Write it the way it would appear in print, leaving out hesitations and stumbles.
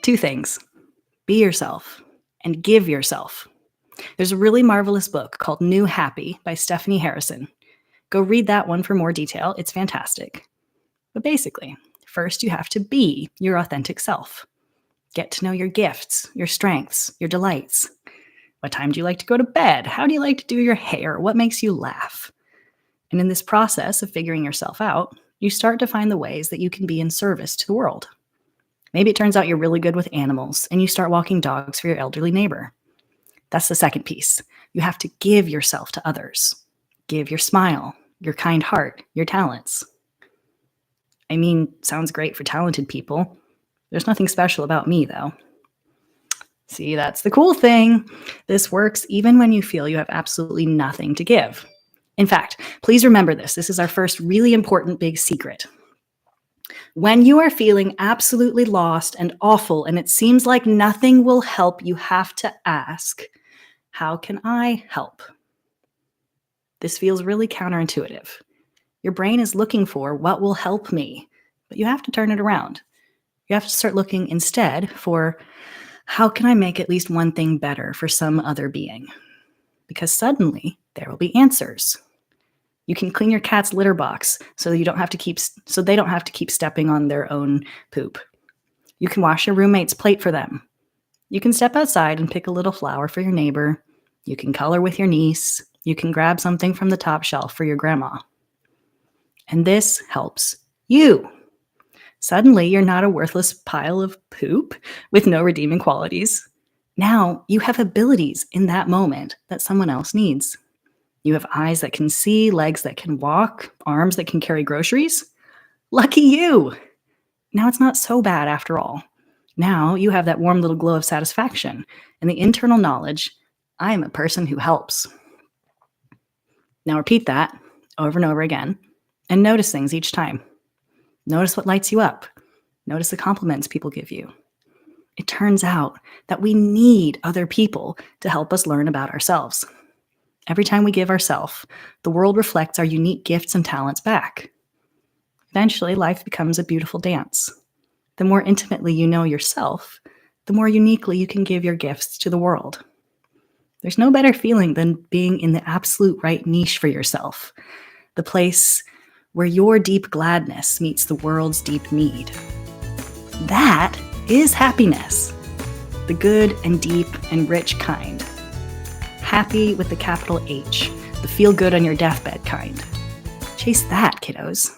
Two things: be yourself and give yourself. There's a really marvelous book called New Happy by Stephanie Harrison. Go read that one for more detail. It's fantastic. But basically, first you have to be your authentic self. Get to know your gifts, your strengths, your delights. What time do you like to go to bed? How do you like to do your hair? What makes you laugh? And in this process of figuring yourself out, you start to find the ways that you can be in service to the world. Maybe it turns out you're really good with animals and you start walking dogs for your elderly neighbor. That's the second piece. You have to give yourself to others. Give your smile, your kind heart, your talents. I mean, sounds great for talented people. There's nothing special about me, though. See, that's the cool thing. This works even when you feel you have absolutely nothing to give. In fact, please remember this. This is our first really important big secret. When you are feeling absolutely lost and awful and it seems like nothing will help, you have to ask, how can I help? This feels really counterintuitive. Your brain is looking for what will help me, but you have to turn it around. You have to start looking instead for, how can I make at least one thing better for some other being? Because suddenly there will be answers. You can clean your cat's litter box so they don't have to keep stepping on their own poop. You can wash your roommate's plate for them. You can step outside and pick a little flower for your neighbor. You can color with your niece. You can grab something from the top shelf for your grandma. And this helps you. Suddenly, you're not a worthless pile of poop with no redeeming qualities. Now you have abilities in that moment that someone else needs. You have eyes that can see, legs that can walk, arms that can carry groceries. Lucky you! Now it's not so bad after all. Now you have that warm little glow of satisfaction and the internal knowledge, I am a person who helps. Now repeat that over and over again and notice things each time. Notice what lights you up. Notice the compliments people give you. It turns out that we need other people to help us learn about ourselves. Every time we give ourselves, the world reflects our unique gifts and talents back. Eventually, life becomes a beautiful dance. The more intimately you know yourself, the more uniquely you can give your gifts to the world. There's no better feeling than being in the absolute right niche for yourself, the place where your deep gladness meets the world's deep need. That is happiness, the good and deep and rich kind. Happy with the capital H, the feel good on your deathbed kind. Chase that, kiddos.